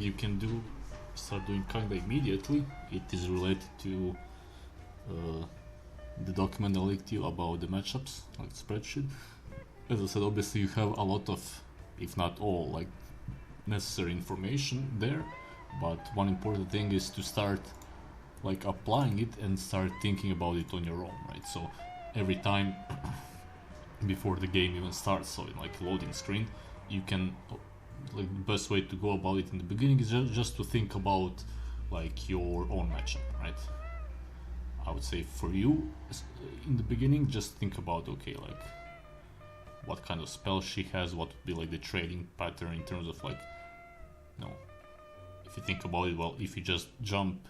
you can do, start doing kinda immediately. It is related to the document I linked you about the matchups, like spreadsheet. As I said, obviously you have a lot of, if not all, like necessary information there, but one important thing is to start like applying it and start thinking about it on your own, right? So every time before the game even starts, so in like loading screen, you can, like the best way to go about it in the beginning is just to think about like your own matchup, right? I would say for you in the beginning, just think about, okay, like what kind of spell she has, what would be like the trading pattern in terms of like, you know, if you think about it, well, if you just jump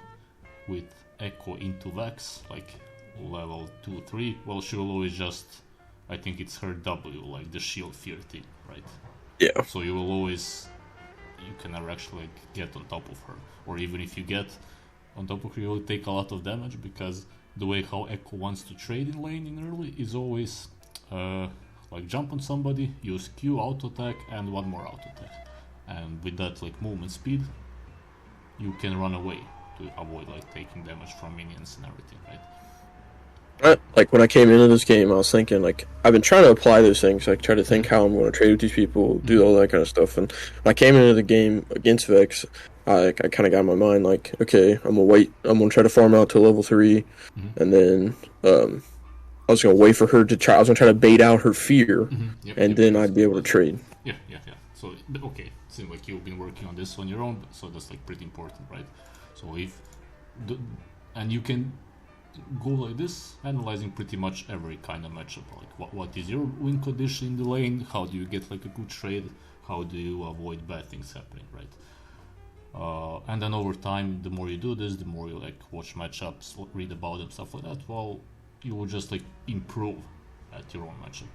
with Ekko into Vex, like level 2-3, well, she will always just, I think it's her W, like the shield fear thing, right? Yeah. So you will always, you can never actually like get on top of her, or even if you get on top of her, you will take a lot of damage, because the way how Ekko wants to trade in lane in early is always like jump on somebody, use Q, auto attack, and one more auto attack, and with that like movement speed, you can run away to avoid like taking damage from minions and everything, right? Like when I came into this game, I was thinking like I've been trying to apply those things, like try to think how I'm going to trade with these people, do all that kind of stuff. And when I came into the game against Vex, I kind of got in my mind like, okay, I'm gonna wait. I'm gonna try to farm out to level 3, and then I was gonna wait for her to try. I was gonna try to bait out her fear, and then I'd be able to trade. Yeah. So okay, it seems like you've been working on this on your own, so that's like pretty important, right? So if and you can go like this, analyzing pretty much every kind of matchup, like what is your win condition in the lane, how do you get like a good trade, how do you avoid bad things happening, right? And then over time, the more you do this, the more you like watch matchups, read about them, stuff like that, well, you will just like improve at your own matchup.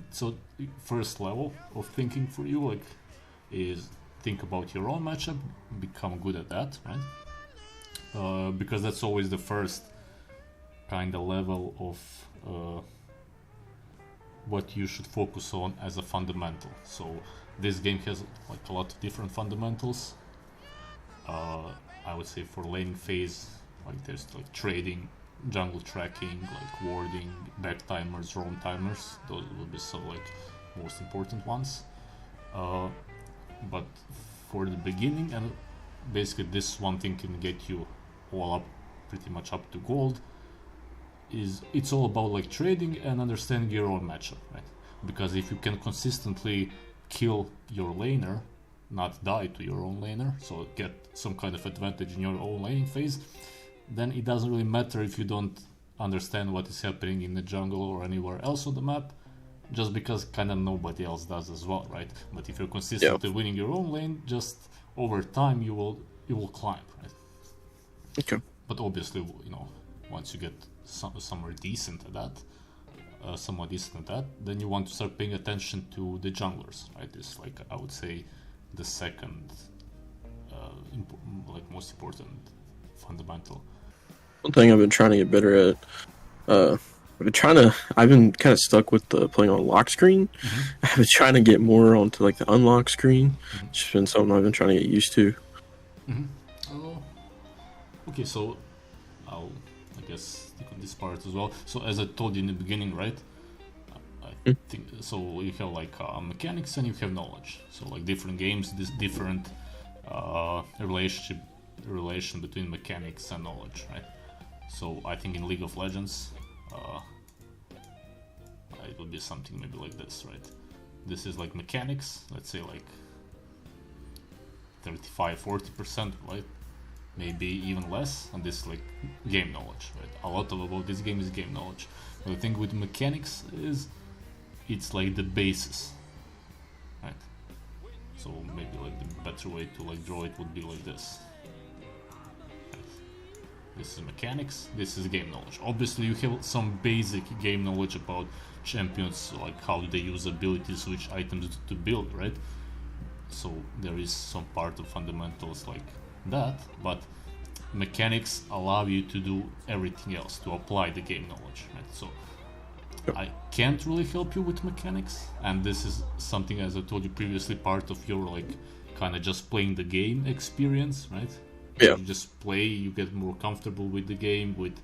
So first level of thinking for you like is think about your own matchup, become good at that, right? Because that's always the first kind of level of what you should focus on as a fundamental. So this game has like a lot of different fundamentals. I would say for laning phase, like there's like trading, jungle tracking, like warding, back timers, roam timers. Those will be so like most important ones. But for the beginning, and basically this one thing can get you all up, pretty much up to gold. Is it's all about like trading and understanding your own matchup, right? Because if you can consistently kill your laner, not die to your own laner, so get some kind of advantage in your own laning phase, then it doesn't really matter if you don't understand what is happening in the jungle or anywhere else on the map, just because kind of nobody else does as well, right? But if you're consistently winning your own lane, just over time you will climb, right? Okay. But obviously, you know, once you get somewhere decent at that, somewhat decent at that, then you want to start paying attention to the junglers, right? This, like, I would say, the second, like, most important fundamental. One thing I've been trying to get better at, I've been kind of stuck with playing on lock screen. I've been trying to get more onto like the unlock screen. It's been something I've been trying to get used to. Okay, so I'll, I guess, stick on this part as well. So as I told you in the beginning, right? I think so. You have like mechanics and you have knowledge. So like different games, this different relation between mechanics and knowledge, right? So I think in League of Legends, it would be something maybe like this, right? This is like mechanics, let's say like 35-40%, right? Maybe even less, and this is like game knowledge, right? A lot of about this game is game knowledge. But the thing with mechanics is it's like the basis, right? So maybe like the better way to like draw it would be like this. Right? This is mechanics, this is game knowledge. Obviously you have some basic game knowledge about champions, like how they use abilities, which items to build, right? So there is some part of fundamentals like that, but mechanics allow you to do everything else, to apply the game knowledge, right? So I can't really help you with mechanics, and this is something, as I told you previously, part of your like kind of just playing the game experience, right? Yeah. You just play, you get more comfortable with the game, with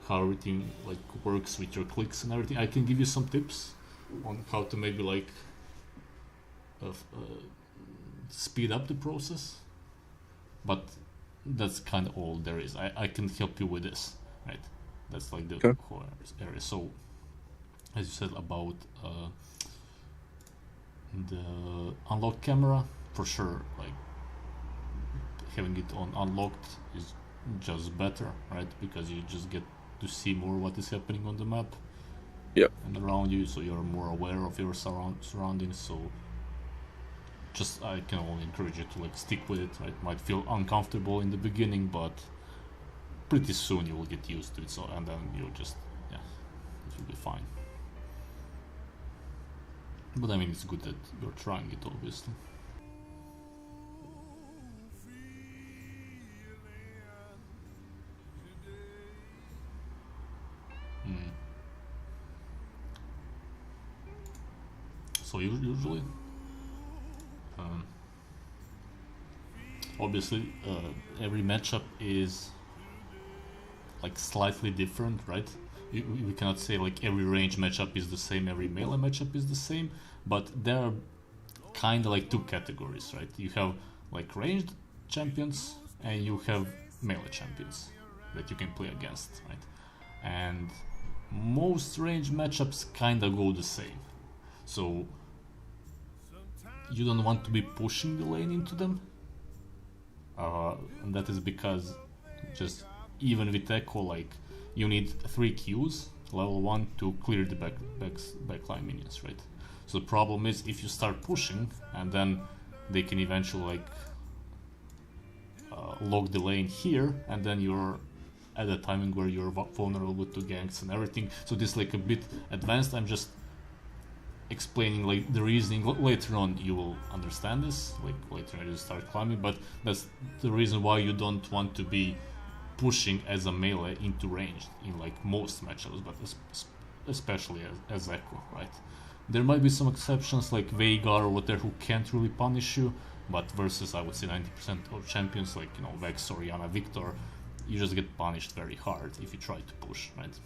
how everything like works with your clicks and everything. I can give you some tips on how to maybe like speed up the process, but that's kind of all there is. I can help you with this, right? That's like the Okay. core area. So, as you said about the unlock camera, for sure, like having it on unlocked is just better, right? Because you just get to see more what is happening on the map Yep. and around you, so you're more aware of your surroundings. So just I can only encourage you to like stick with it, right? Might feel uncomfortable in the beginning, but pretty soon you will get used to it. So and then you'll just it will be fine. But I mean, it's good that you're trying it, obviously. So usually, obviously, every matchup is like slightly different, right? We cannot say like every range matchup is the same, every melee matchup is the same, but there are kind of like two categories, right? You have like ranged champions and you have melee champions that you can play against, right? And most range matchups kind of go the same. So you don't want to be pushing the lane into them, and that is because just even with Ekko, like you need 3 Qs level 1 to clear the backline minions, right? So the problem is if you start pushing and then they can eventually like lock the lane here, and then you're at a timing where you're vulnerable to ganks and everything. So this is like a bit advanced. I'm just explaining like the reasoning. Later on you will understand this, like later on you start climbing, but that's the reason why you don't want to be pushing as a melee into range in like most matchups, but especially as Ekko, right? There might be some exceptions like Veigar or whatever who can't really punish you, but versus I would say 90% of champions like Vex, Orianna, Victor, you just get punished very hard if you try to push, right?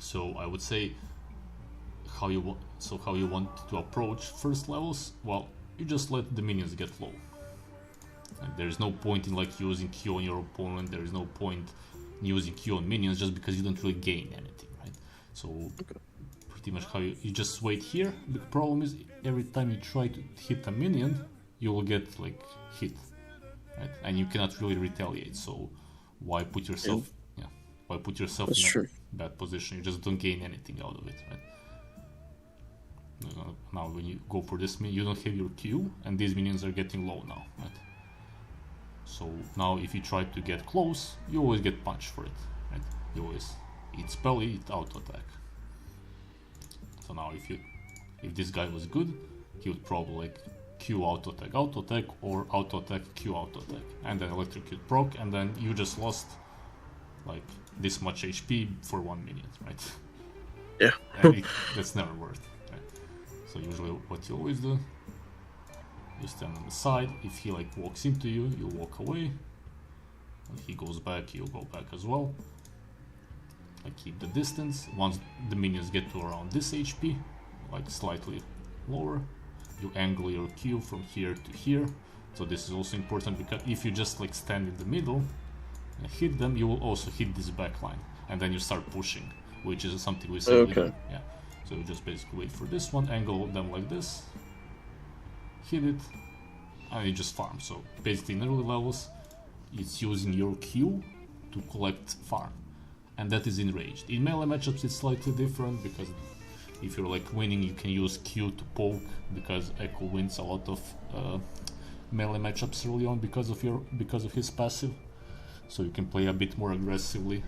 So I would say how you want to approach first levels. Well, you just let the minions get low. And there is no point in like using Q on your opponent. There is no point in using Q on minions just because you don't really gain anything, right? So pretty much how you just wait here. The problem is every time you try to hit a minion, you will get like hit, right? And you cannot really retaliate. So why put yourself in a bad position? You just don't gain anything out of it, right? Now when you go for this minion, you don't have your Q, and these minions are getting low now, right? So now if you try to get close, you always get punched for it, right? You always eat spell, eat auto attack. So now if this guy was good, he would probably like Q auto attack, or auto attack Q auto attack, and then electrocute proc, and then you just lost like this much HP for 1 minute, right? Yeah. That's never worth it, right? So usually what you always do, you stand on the side. If he like walks into you, you walk away. When he goes back, you go back as well. Like keep the distance. Once the minions get to around this HP, like slightly lower, you angle your Q from here to here. So this is also important because if you just like stand in the middle and hit them, you will also hit this backline, and then you start pushing, which is something we see. Okay. Yeah. So you just basically wait for this one, angle them like this, hit it, and you just farm. So basically in early levels, it's using your Q to collect farm, and that is enraged. In melee matchups it's slightly different because if you're like winning, you can use Q to poke, because Ekko wins a lot of melee matchups early on because of his passive. So you can play a bit more aggressively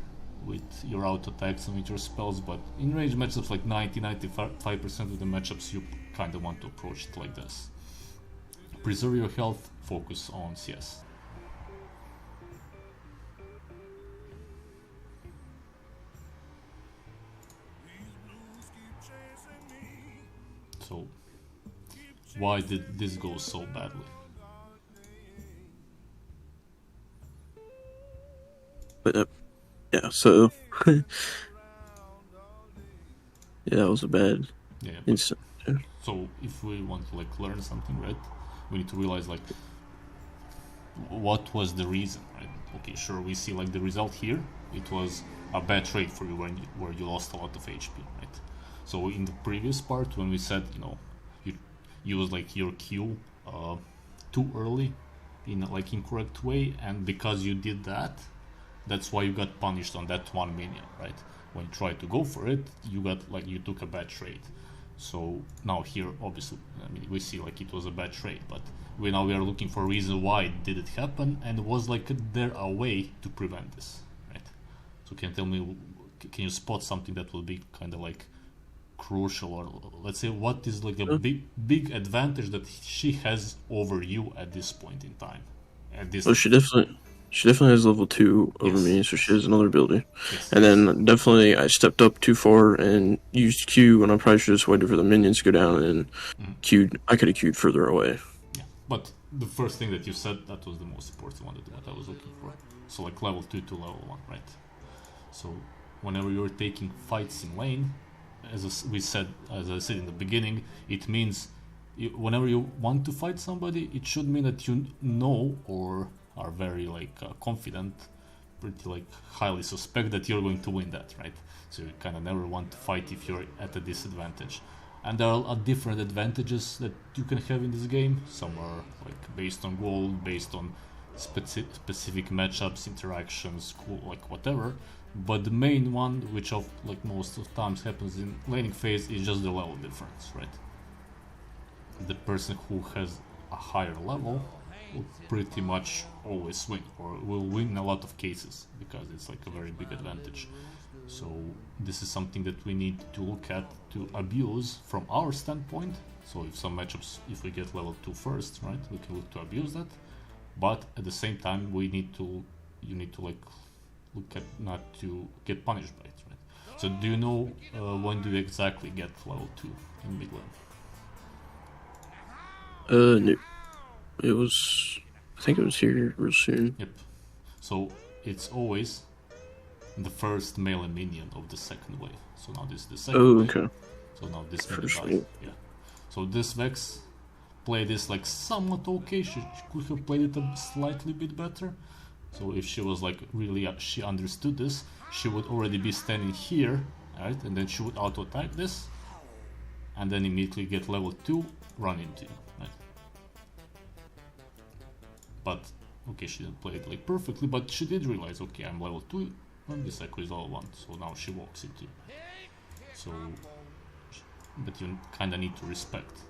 with your auto attacks and with your spells, but in range matchups like 90-95% of the matchups you kind of want to approach it like this. Preserve your health, focus on CS. So why did this go so badly? But yeah, so yeah, that was a bad Yeah, but incident. Yeah. so if we want to like learn something, right, we need to realize like what was the reason, right? Okay, sure, we see like the result here. It was a bad trade for you where you lost a lot of HP, right? So in the previous part when we said you use like your Q too early in like incorrect way, and because you did that, that's why you got punished on that one minion, right? When you tried to go for it, you took a bad trade. So now here, obviously, I mean, we see like it was a bad trade, but we are looking for a reason why did it happen, and was like there a way to prevent this, right? So can you spot something that will be kind of like crucial, or let's say what is like a big advantage that she has over you at this point in time, at this Well, she definitely has level 2 over yes, me, so she has another ability. yes, And then definitely I stepped up too far and used Q when I probably should have just waited for the minions to go down and queued. I could have queued further away. yeah. But the first thing that you said, that was the most important one, that what I was looking for. So like level 2 to level 1, right? So whenever you're taking fights in lane, as I said in the beginning, it means whenever you want to fight somebody, it should mean that you know or are very like confident, pretty like highly suspect that you're going to win that, right? So you kind of never want to fight if you're at a disadvantage. And there are different advantages that you can have in this game. Some are like based on gold, based on specific matchups, interactions, cool, like whatever. But the main one, which of like most of times happens in laning phase, is just the level difference, right? The person who has a higher level will pretty much always win, or will win in a lot of cases, because it's like a very big advantage. So this is something that we need to look at to abuse from our standpoint. So if some matchups, if we get level 2 first, right, we can look to abuse that. But at the same time, you need to like look at not to get punished by it, right? So do you know when do you exactly get level 2 in mid lane? No. It was. I think it was here real soon. Yep. So it's always the first melee minion of the second wave. So now this is the second Oh, wave. okay. So now this minion First dies. wave. Yeah. So this Vex played this like somewhat okay. She could have played it a slightly bit better. So if she was like really, she understood this, she would already be standing here, right? And then she would auto attack this, and then immediately get level 2, run into you, right? But okay, she didn't play it like perfectly, but she did realize, okay, I'm level 2, and this Ekko is level 1, so now she walks into you. So, but you kind of need to respect.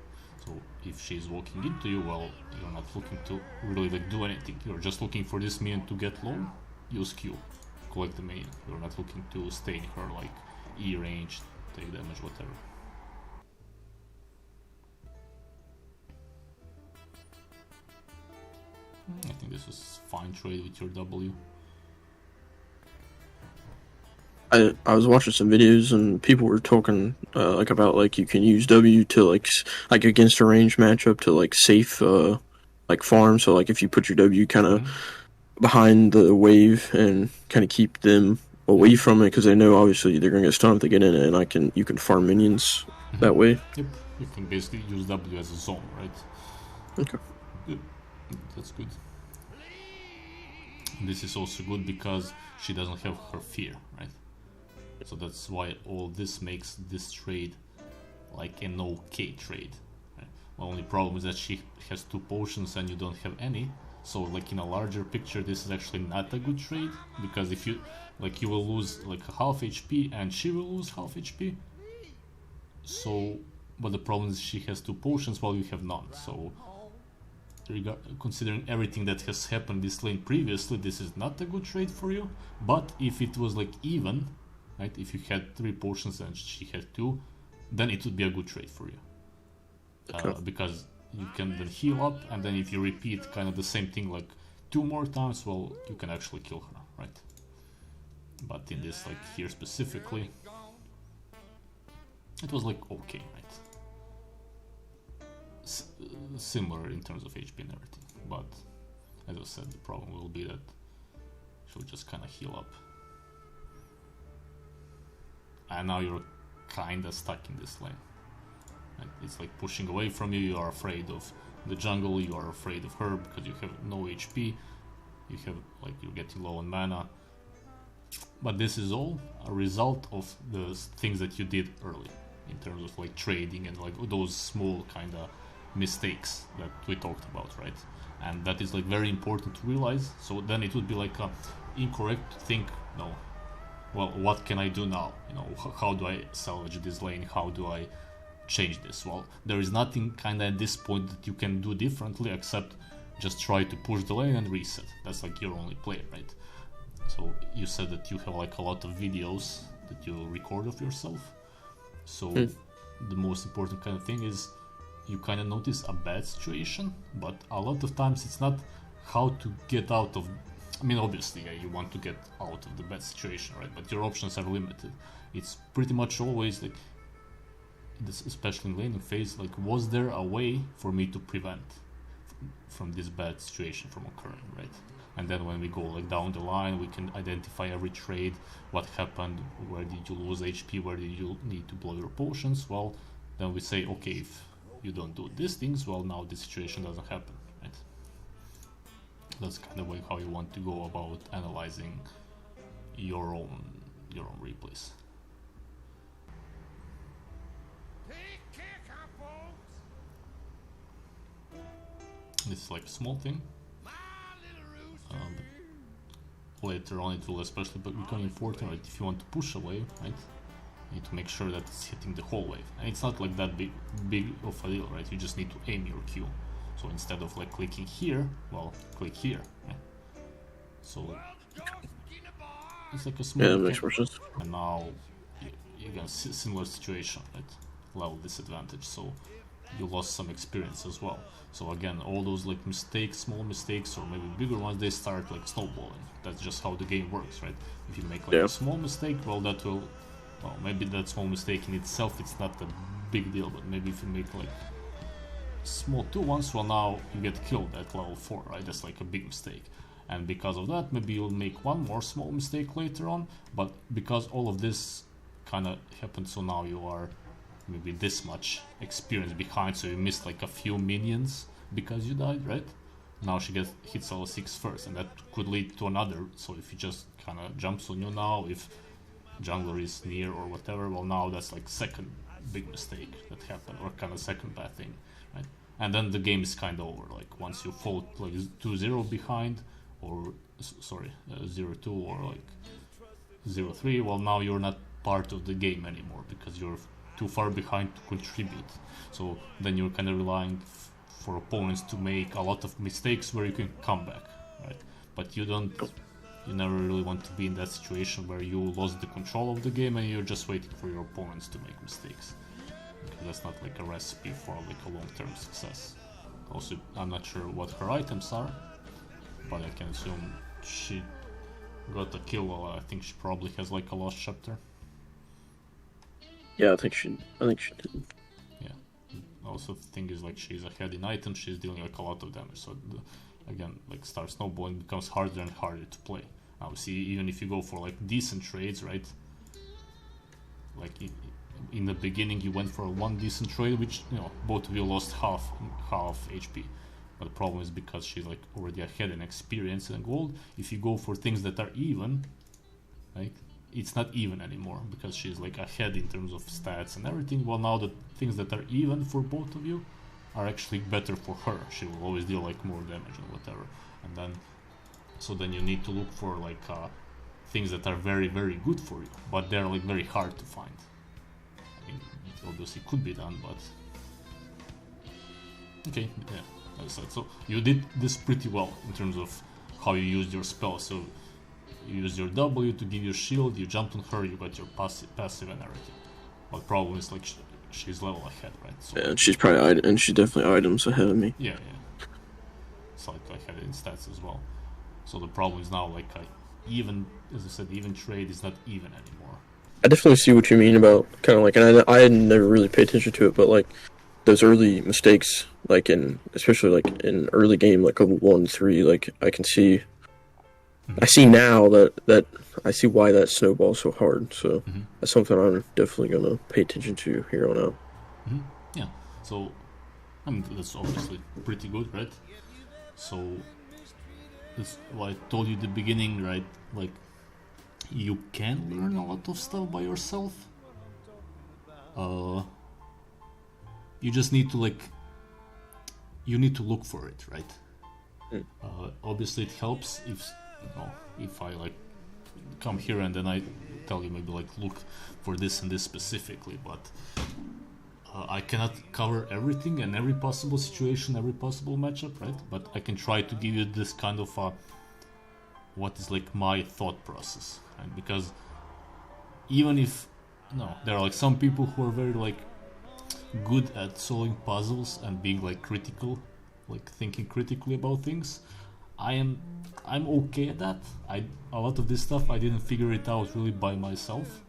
So if she's walking into you, well, you're not looking to really like do anything. You're just looking for this minion to get low, use Q, collect the minion. You're not looking to stay in her like E range, take damage, whatever. I think this was fine trade with your W. I was watching some videos and people were talking like about like you can use W to like against a range matchup to like safe like farm. So like if you put your W kind of behind the wave and kind of keep them away from it, because they know obviously they're gonna get stunned if they get in it, and you can farm minions that way. Yep, you can basically use W as a zone, right? Okay. Yep, that's good. This is also good because she doesn't have her fear, right? So that's why all this makes this trade like an okay trade. Right? The only problem is that she has 2 potions and you don't have any. So like in a larger picture, this is actually not a good trade, because if you will lose like half HP and she will lose half HP. So, but the problem is she has 2 potions while you have none. So considering everything that has happened this lane previously, this is not a good trade for you. But if it was like even, right, if you had 3 potions and she had 2, then it would be a good trade for you. Okay. Because you can then heal up, and then if you repeat kind of the same thing like 2 more times, well, you can actually kill her, right? But in this, like here specifically, it was like okay, right? Similar in terms of HP and everything, but as I said, the problem will be that she'll just kind of heal up. And now you're kind of stuck in this lane. And it's like pushing away from you. You are afraid of the jungle. You are afraid of her because you have no HP. You have like you're getting low on mana. But this is all a result of the things that you did early in terms of like trading and like those small kind of mistakes that we talked about, right? And that is like very important to realize. So then it would be like incorrect to think, no, well, what can I do now? You know, how do I salvage this lane? How do I change this? Well, there is nothing kind of at this point that you can do differently except just try to push the lane and reset. That's like your only play, right? So you said that you have like a lot of videos that you record of yourself. So the most important kind of thing is you kind of notice a bad situation, but a lot of times it's not how to get out of. I mean, obviously, yeah, you want to get out of the bad situation, right? But your options are limited. It's pretty much always like, especially in laning phase, like, was there a way for me to prevent from this bad situation from occurring, right? And then when we go like down the line, we can identify every trade, what happened, where did you lose HP, where did you need to blow your potions. Well, then we say, okay, if you don't do these things, well, now this situation doesn't happen, right? That's kind of like how you want to go about analyzing your own replays. This is like a small thing. Later on it will especially become important, right? If you want to push away, right? You need to make sure that it's hitting the whole wave. And it's not like that big of a deal, right? You just need to aim your Q. So instead of like clicking here, well, click here, right? So it's like a small that makes more sense. And now you get a similar situation, right? Level disadvantage, so you lost some experience as well. So again, all those like mistakes, small mistakes, or maybe bigger ones, they start like snowballing. That's just how the game works, right? If you make like a small mistake, well, that will, well, maybe that small mistake in itself, it's not a big deal, but maybe if you make like small 2 ones, well, now you get killed at level 4, right? That's like a big mistake. And because of that, maybe you'll make one more small mistake later on, but because all of this kind of happened, so now you are maybe this much experience behind, so you missed like a few minions because you died, right? Now she hits level 6 first, and that could lead to another. So if he just kind of jumps on you now, if jungler is near or whatever, well, now that's like second big mistake that happened, or kind of second bad thing, right? And then the game is kind of over. Like once you fall like 2-0 behind, or sorry, 0-2 or like 0-3, well, now you're not part of the game anymore because you're too far behind to contribute. So then you're kind of relying for opponents to make a lot of mistakes where you can come back, right? But you never really want to be in that situation where you lost the control of the game and you're just waiting for your opponents to make mistakes, because that's not like a recipe for like a long-term success. Also, I'm not sure what her items are, but I can assume she got a kill. I think she probably has like a lost chapter. Yeah, I think she did. Yeah. Also, the thing is, like, she's ahead in items, she's dealing like a lot of damage. So again, like, start snowballing becomes harder and harder to play. Now, see, even if you go for like decent trades, right? Like in the beginning, you went for one decent trade, which, you know, both of you lost half HP. But the problem is because she's like already ahead in experience and gold. If you go for things that are even, right? It's not even anymore because she's like ahead in terms of stats and everything. Well, now the things that are even for both of you are actually better for her. She will always deal like more damage and whatever. And then, so then you need to look for like things that are very, very good for you, but they're like very hard to find. I mean, it obviously could be done, but okay, yeah, as I said. So you did this pretty well in terms of how you used your spell. So you use your W to give your shield, you jumped on her, you got your passive and everything. But the problem is like she's level ahead, right? So, yeah, and she's definitely items ahead of me. Yeah. It's like ahead in stats as well. So the problem is now like even, as I said, even trade is not even anymore. I definitely see what you mean about kind of like, and I had never really paid attention to it, but like those early mistakes, like especially like in early game, like level 1-3, like I can see I see now that I see why that snowball's so hard. So that's something I'm definitely gonna pay attention to here on out. Yeah. So, I mean, that's obviously pretty good, right? So, that's what I told you at the beginning, right? Like, you can learn a lot of stuff by yourself. You just need to you need to look for it, right? Obviously, it helps if I come here and then I tell you maybe look for this and this specifically, but I cannot cover everything and every possible situation, every possible matchup, right? But I can try to give you this kind of what is my thought process, right? Because even if there are some people who are very good at solving puzzles and being critical, thinking critically about things. I'm okay at that. A lot of this stuff I didn't figure it out really by myself.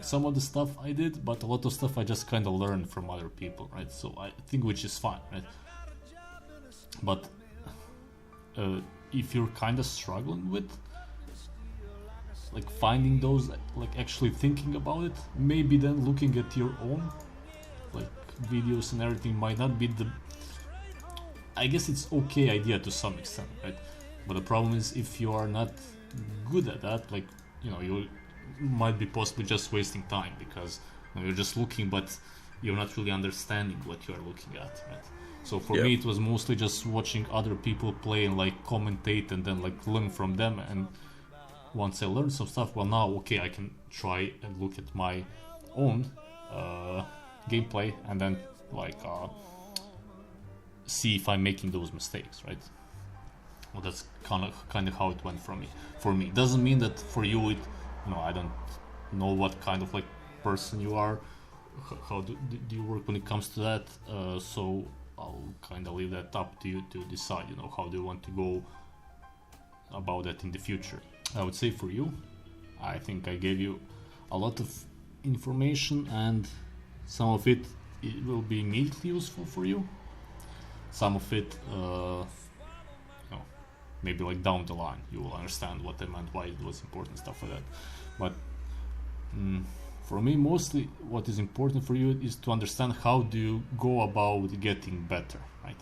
Some of the stuff I did, but a lot of stuff I just kind of learned from other people, right? So I think which is fine, right? But if you're kind of struggling with finding those, actually thinking about it, maybe then looking at your own videos and everything might not be I guess it's okay idea to some extent, right? But the problem is if you are not good at that, you might be possibly just wasting time because you're just looking, but you're not really understanding what you are looking at, right? So for me, it was mostly just watching other people play and commentate and then learn from them. And once I learned some stuff, well, now okay, I can try and look at my own gameplay and then see if I'm making those mistakes, right? Well, that's kind of how it went for me. It doesn't mean that for you I don't know what kind of person you are, how do you work when it comes to that, so I'll kind of leave that up to you to decide, how do you want to go about that in the future. I would say for you, I think I gave you a lot of information and some of it will be immediately useful for you. Some of it, maybe down the line, you will understand what I meant, why it was important, stuff like that. But for me, mostly what is important for you is to understand how do you go about getting better, right?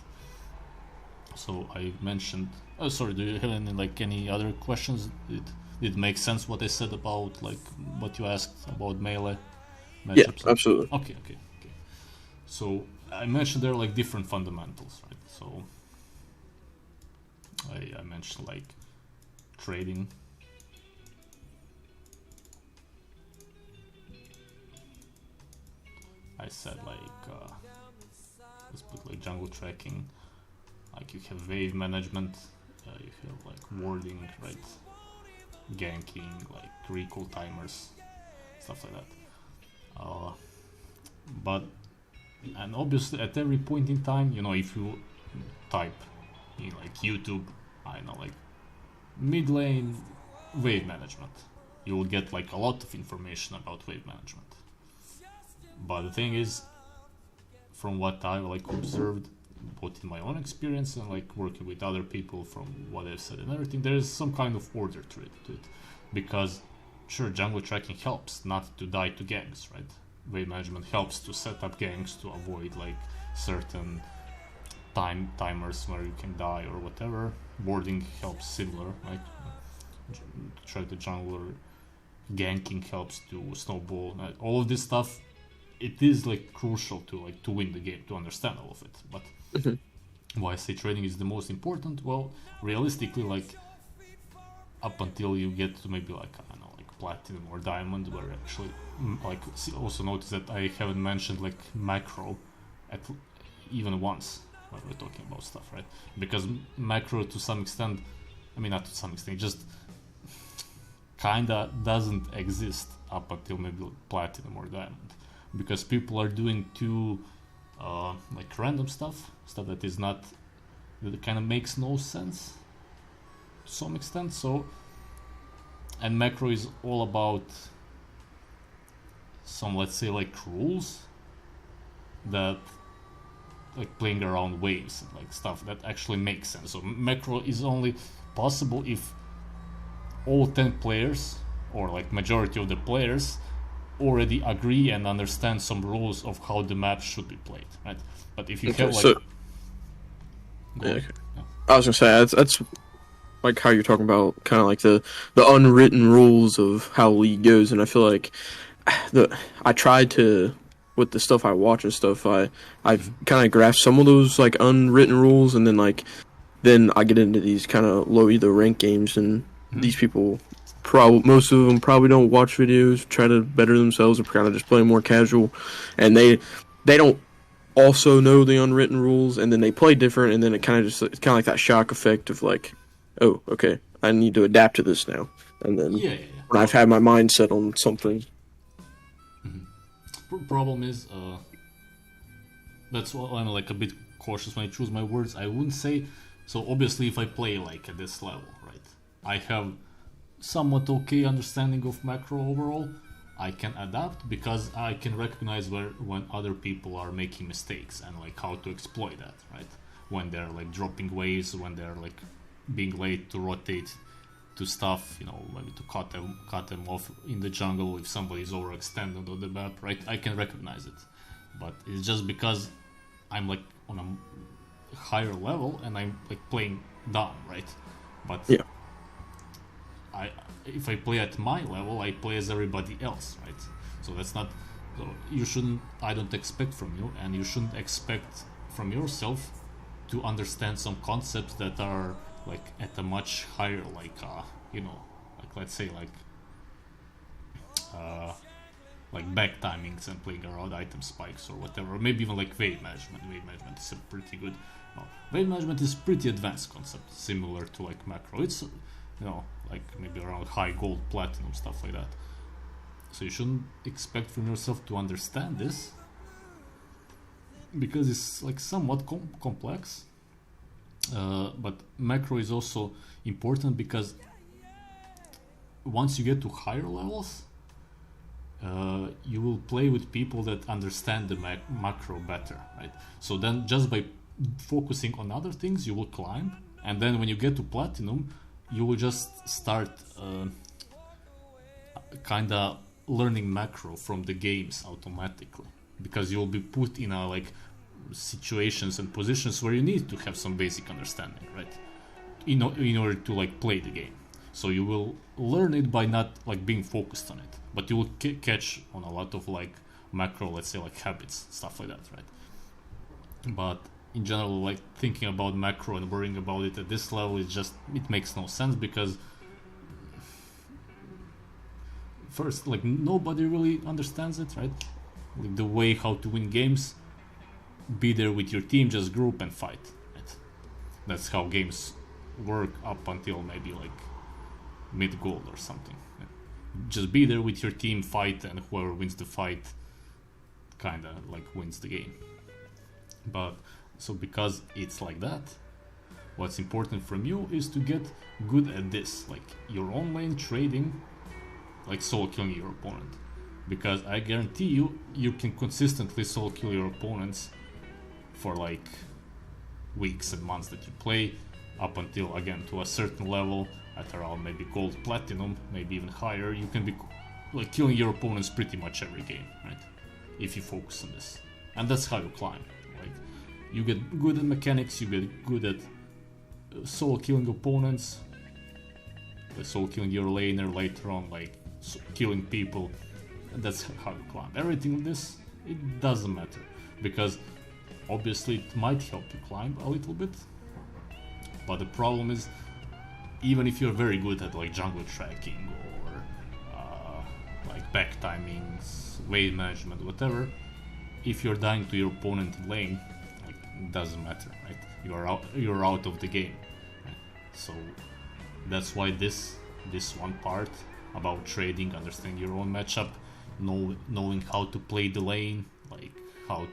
So I mentioned. Sorry, do you have any other questions? Did it make sense what I said about what you asked about melee matchups? Yeah, absolutely. Okay. So I mentioned there are different fundamentals, right? So I mentioned trading. I said let's put jungle tracking. You have wave management. You have warding, right? Ganking, recall timers, stuff like that. And obviously at every point in time, if you type in YouTube, I know mid lane wave management, you will get a lot of information about wave management. But the thing is, from what I've observed, both in my own experience and working with other people, from what I've said and everything, there is some kind of order to it. Because sure, jungle tracking helps not to die to ganks, right? Wave management helps to set up ganks to avoid certain timers where you can die or whatever. Warding helps similar, right? Try the jungler. Ganking helps to snowball. All of this stuff, it is crucial to win the game, to understand all of it. But why I say trading is the most important? Well, realistically, up until you get to maybe I don't know, platinum or diamond, where actually also notice that I haven't mentioned macro at even once when we're talking about stuff, right? Because macro to some extent, I mean not to some extent, just kinda doesn't exist up until maybe platinum or diamond, because people are doing too random stuff that is not, that kind of makes no sense to some extent. So, and macro is all about some, let's say, rules that playing around waves and stuff that actually makes sense. So macro is only possible if all 10 players, or like majority of the players, already agree and understand some rules of how the map should be played, right? But if you have like, okay. I was gonna say that's like how you're talking about kind of like the unwritten rules of how League goes, and I feel like I tried to, with the stuff I watch and stuff, I've kind of grasped some of those like unwritten rules, and then I get into these kind of low elo rank games, and these people most of them probably don't watch videos, try to better themselves, or kind of just play more casual, and they don't also know the unwritten rules, and then they play different, and then it's kind of like that shock effect of like, oh, okay, I need to adapt to this now, and then when I've had my mind set on something. Problem is, that's why I'm like a bit cautious when I choose my words. I wouldn't say, so obviously if I play like at this level, right, I have somewhat okay understanding of macro overall. I can adapt because I can recognize when other people are making mistakes and like how to exploit that, right? When they're like dropping waves, when they're like being late to rotate to stuff, you know, maybe to cut them off in the jungle if somebody's overextended on the map, right? I can recognize it, but it's just because I'm like on a higher level and I'm like playing down, right? But yeah, if I play at my level, I play as everybody else, right? So that's not. So you shouldn't. I don't expect from you, and you shouldn't expect from yourself to understand some concepts that are like at a much higher, like you know, like let's say like back timings and playing around item spikes or whatever, or maybe even like wave management. Wave management is a pretty good. Well, wave management is pretty advanced concept, similar to like macro. It's, you know, like maybe around high gold, platinum, stuff like that. So you shouldn't expect from yourself to understand this, because it's like somewhat complex. But macro is also important because once you get to higher levels, you will play with people that understand the macro better, right? So then just by focusing on other things, you will climb, and then when you get to platinum, you will just start kind of learning macro from the games automatically, because you will be put in a like situations and positions where you need to have some basic understanding, right? In order to like play the game. So you will learn it by not like being focused on it, but you will catch on a lot of like macro, let's say like habits, stuff like that, right? But in general, like thinking about macro and worrying about it at this level, it makes no sense, because first, like nobody really understands it, right? Like the way how to win games, be there with your team, just group and fight, right? That's how games work up until maybe like mid gold or something. Just be there with your team, fight, and whoever wins the fight kinda like wins the game. But so because it's like that, what's important from you is to get good at this, like your own lane trading, like solo killing your opponent. Because I guarantee you can consistently solo kill your opponents for like weeks and months that you play, up until again to a certain level, at around maybe gold, platinum, maybe even higher. You can be like killing your opponents pretty much every game, right? If you focus on this, and that's how you climb. Like you get good at mechanics, you get good at solo killing opponents, like solo killing your laner later on, like killing people, and that's how you climb. Everything of this, it doesn't matter, because obviously it might help you climb a little bit, but the problem is, even if you're very good at like jungle tracking or like back timings, wave management, whatever, if you're dying to your opponent in lane, like it doesn't matter, right? You're out of the game, right? So that's why this one part about trading, understanding your own matchup, knowing how to play the lane, like how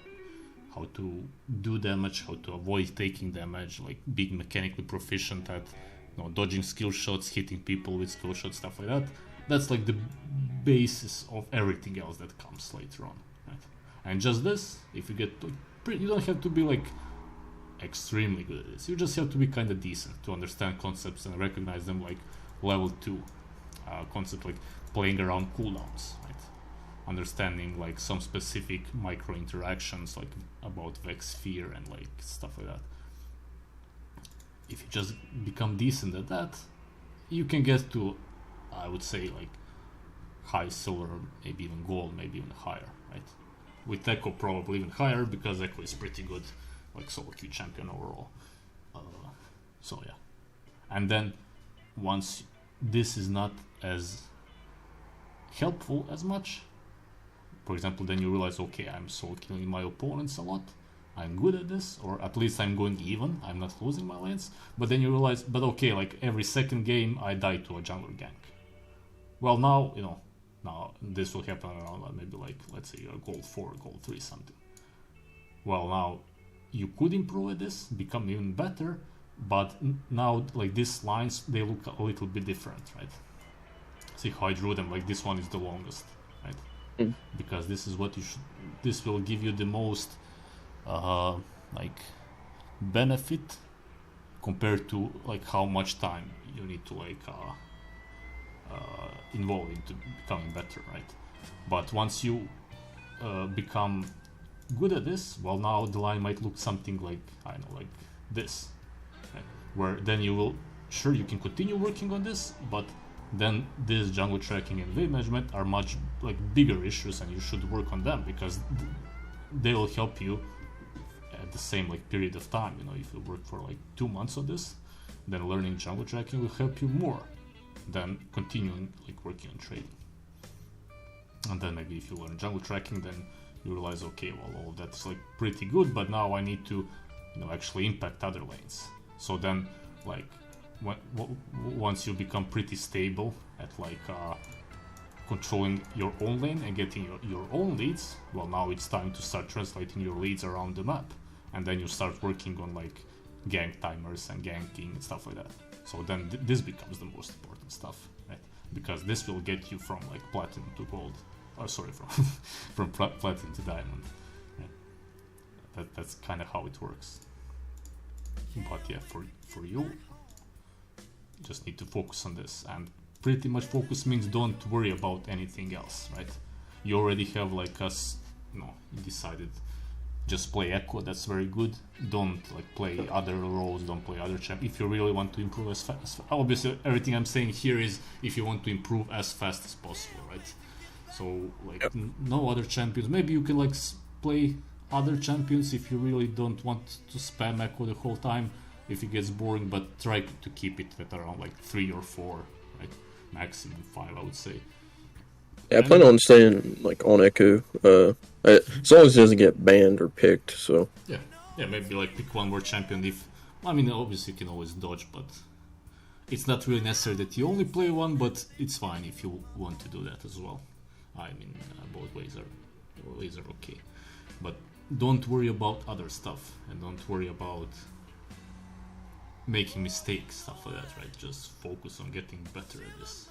to do damage, how to avoid taking damage, like being mechanically proficient at, you know, dodging skill shots, hitting people with skill shots, stuff like that. That's like the basis of everything else that comes later on, right? And just this, if you get to, you don't have to be like extremely good at this. You just have to be kind of decent to understand concepts and recognize them like level 2, concept like playing around cooldowns, right? Understanding like some specific micro interactions like about Vex Sphere and like stuff like that. If you just become decent at that, you can get to, I would say, like high silver, maybe even gold, maybe even higher, right? With Ekko probably even higher, because Ekko is pretty good, like solo queue champion overall. So yeah, and then once this is not as helpful as much, for example, then you realize, okay, I'm solo killing my opponents a lot, I'm good at this, or at least I'm going even, I'm not losing my lanes. But then you realize, but okay, like every second game I die to a jungler gank. Well, now, you know, now this will happen around maybe like, let's say a gold 4, gold 3 something. Well, now you could improve at this, become even better, but now like these lines, they look a little bit different, right? See how I drew them, like this one is the longest, right? Because this is what you should, this will give you the most like benefit compared to like how much time you need to like involve into becoming better, right? But once you become good at this, well, now the line might look something like, I don't know, like this, right? Where then you will, sure, you can continue working on this, but then this jungle tracking and wave management are much like bigger issues, and you should work on them because they will help you at the same like period of time. You know, if you work for like 2 months on this, then learning jungle tracking will help you more than continuing like working on trading. And then maybe if you learn jungle tracking, then you realize, okay, well, all that's like pretty good, but now I need to, you know, actually impact other lanes. So then like once you become pretty stable at like controlling your own lane and getting your own leads, well, now it's time to start translating your leads around the map, and then you start working on like gank timers and ganking and stuff like that. So then this becomes the most important stuff, right? Because this will get you from like platinum to gold, sorry, from platinum to diamond, right? That's kind of how it works. But yeah, for you just need to focus on this, and pretty much focus means don't worry about anything else, right? You already have like us, you decided just play Ekko, that's very good. Don't like play other roles, don't play other champ. If you really want to improve as fast, obviously everything I'm saying here is if you want to improve as fast as possible, right? So like no other champions. Maybe you can like play other champions if you really don't want to spam Ekko the whole time, if it gets boring, but try to keep it at around like 3 or 4, right? Maximum 5, I would say. Yeah, I plan on staying like on Ekko, as long as it doesn't get banned or picked. So yeah, maybe like pick one more champion. If I mean, obviously you can always dodge, but it's not really necessary that you only play one. But it's fine if you want to do that as well. I mean, both ways are okay, but don't worry about other stuff, and don't worry about making mistakes, stuff like that, right? Just focus on getting better at this,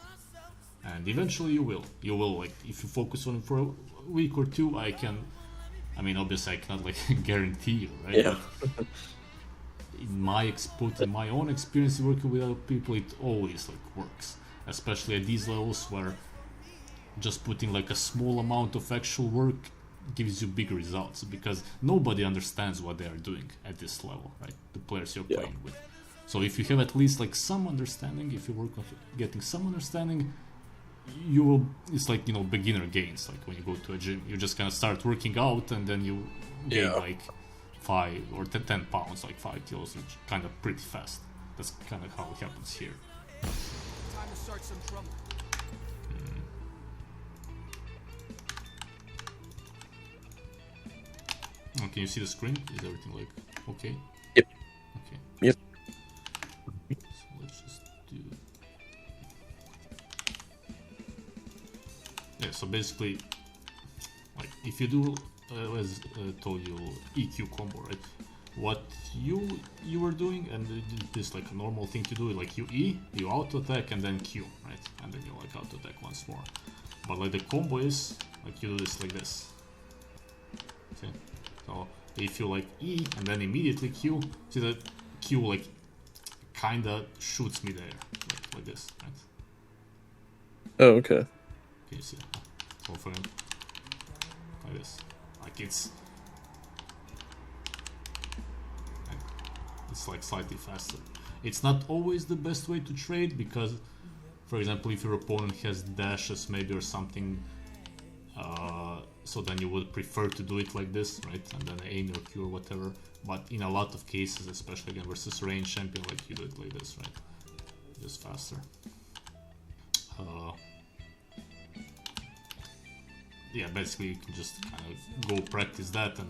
and eventually you will like, if you focus on it for a week or 2, I mean obviously I cannot like guarantee you, right? Yeah. But in my own experience working with other people, it always like works, especially at these levels where just putting like a small amount of actual work gives you big results, because nobody understands what they are doing at this level, right? The players you're playing with. So if you have at least like some understanding, if you work on getting some understanding, you will, it's like, beginner gains. Like when you go to a gym, you just kind of start working out, and then you gain like 5 or 10 pounds, like 5 kilos, which kind of pretty fast. That's kind of how it happens here. Time to start some trouble. Oh, can you see the screen? Is everything like okay? Yep. Okay. Yep. So let's just do. Yeah. So basically, like if you do, as told you, EQ combo, right? What you were doing, and this like a normal thing to do, like you E, you auto attack, and then Q, right? And then you like auto attack once more. But like the combo is like you do this like this. Okay. So if you like E and then immediately Q, see that Q like kinda shoots me there, like this, right? Oh, okay. Can you see? So for him, like this, like it's like slightly faster. It's not always the best way to trade because, for example, if your opponent has dashes maybe or something, so then you would prefer to do it like this, right? And then aim your Q or whatever. But in a lot of cases, especially again versus range champion, like you do it like this, right? Just faster. Yeah, basically you can just kind of go practice that, and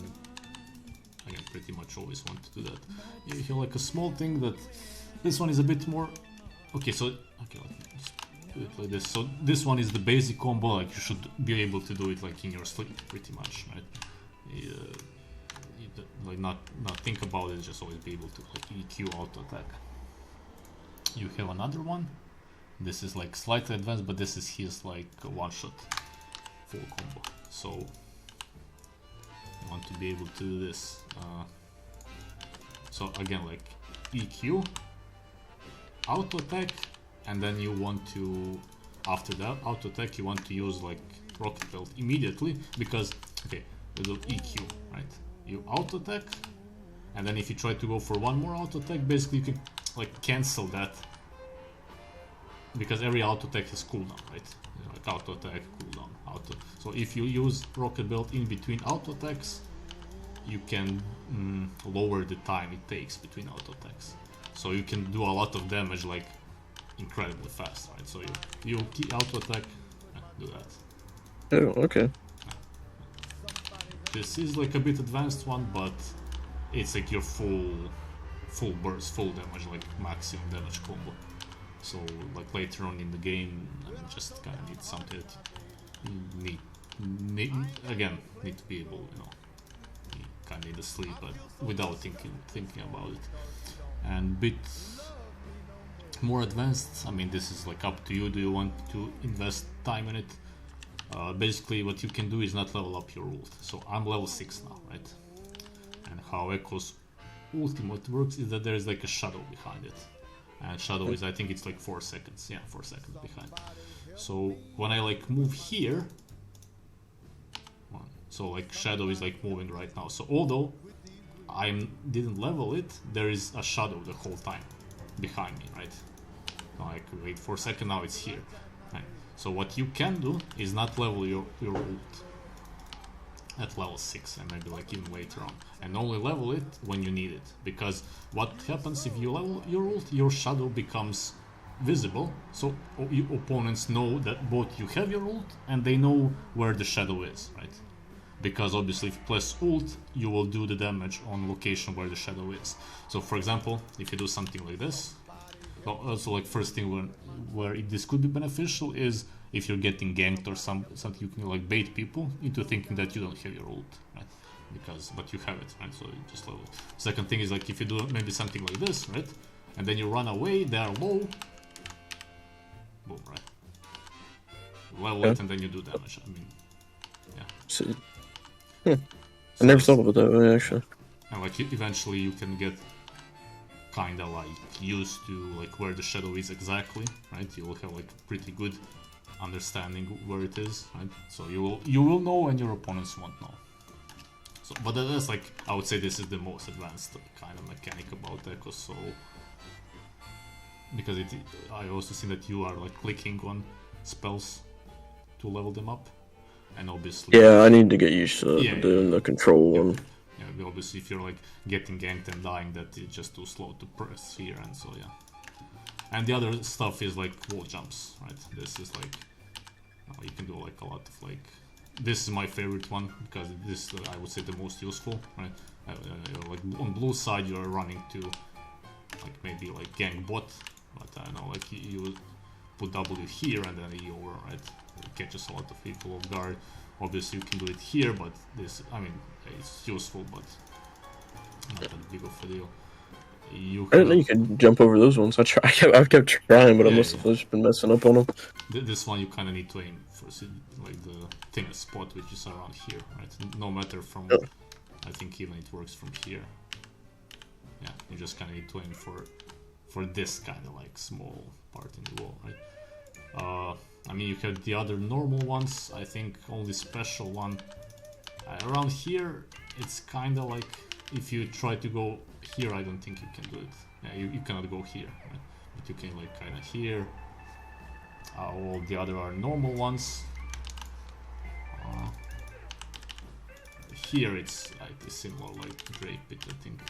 again, pretty much always want to do that. You have like a small thing that this one is a bit more. Okay, so okay, let me just do it like this. So this one is the basic combo. Like you should be able to do it like in your sleep, pretty much, right? Like not think about it, just always be able to like EQ auto attack. You have another one. This is like slightly advanced, but this is his like one shot full combo. So you want to be able to do this. So again, like EQ, auto attack, and then you want to, after that auto attack, you want to use like rocket belt immediately because okay, with the EQ, right? You auto attack, and then if you try to go for one more auto attack, basically you can like cancel that because every auto attack has cooldown, right? You know, like auto attack, cooldown, auto. So if you use rocket belt in between auto attacks, you can lower the time it takes between auto attacks. So you can do a lot of damage like incredibly fast, right? So you auto attack, do that. Oh, okay. This is like a bit advanced one, but it's like your full burst, full damage, like maximum damage combo. So like later on in the game, just kind of need something that you need to be able, you know, you kind of need to sleep, but without thinking about it. And bit more advanced, I mean, this is like up to you. Do you want to invest time in it? Basically, what you can do is not level up your ult. So I'm level 6 now, right? And how Ekko's ultimate works is that there is like a shadow behind it. And shadow is, I think it's like 4 seconds. Yeah, 4 seconds behind. So when I like move here, so like shadow is like moving right now. So although I didn't level it, there is a shadow the whole time behind me, right? Like wait 4 seconds, now it's here. Right. So what you can do is not level your ult at level 6 and maybe like even later on, and only level it when you need it, because what happens if you level your ult, your shadow becomes visible, so your opponents know that both you have your ult and they know where the shadow is, right? Because obviously if you place ult, you will do the damage on location where the shadow is. So for example, if you do something like this, also like first thing where this could be beneficial is if you're getting ganked or something, you can like bait people into thinking that you don't have your ult, right? But you have it, right? So you just level it. Second thing is like if you do maybe something like this, right? And then you run away, they are low. Boom, right? Level it and then you do damage. I mean, yeah. So, I never thought about that way, actually. And like eventually you can get kind of like used to like where the shadow is exactly, right? You will have like pretty good understanding where it is, right? So you will know and your opponents won't know. So, but that's like, I would say this is the most advanced kind of mechanic about Ekko. So because I also see that you are like clicking on spells to level them up, and obviously yeah, I need to get used to doing the control one. Yeah, obviously if you're like getting ganked and dying, that is just too slow to press here, and so yeah. And the other stuff is like wall jumps, right? This is like you can do like a lot of like. This is my favorite one because this I would say the most useful, right? Like on blue side you're running to like maybe like gank bot, but I don't know, like you put W here and then E over, right? It catches a lot of people off guard. Obviously you can do it here, but this, I mean, it's useful, but not that big of a deal. I didn't know you could jump over those ones. I've kept trying, but I must have just been messing up on them. This one you kind of need to aim for, like the thinnest spot, which is around here, right? No matter from, I think even it works from here. Yeah, you just kind of need to aim for this kind of like small part in the wall, right? I mean, you have the other normal ones. I think only special one around here. It's kind of like if you try to go here, I don't think you can do it. Yeah, you cannot go here, right? But you can like kind of here. All the other are normal ones. Here it's like similar, like drape it. I think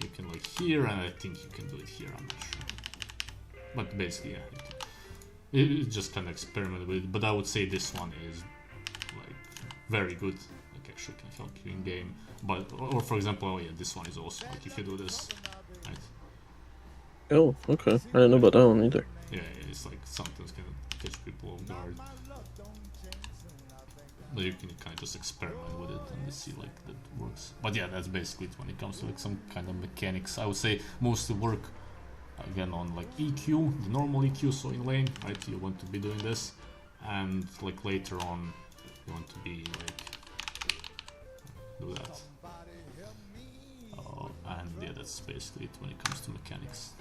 you can like here, and I think you can do it here. I'm not sure, but basically, yeah, it just kind of experiment with it. But I would say this one is like very good. Like actually can help you in game. But or for example, oh yeah, this one is also like if you do this, right? Oh, okay. I didn't know about that one either. Yeah, it's like sometimes can catch people off guard. But you can kind of just experiment with it and see like that works. But yeah, that's basically it when it comes to like some kind of mechanics. I would say mostly work again on like EQ, the normal EQ, so in lane, right? You want to be doing this, and like later on, you want to be like do that. And yeah, that's basically it when it comes to mechanics.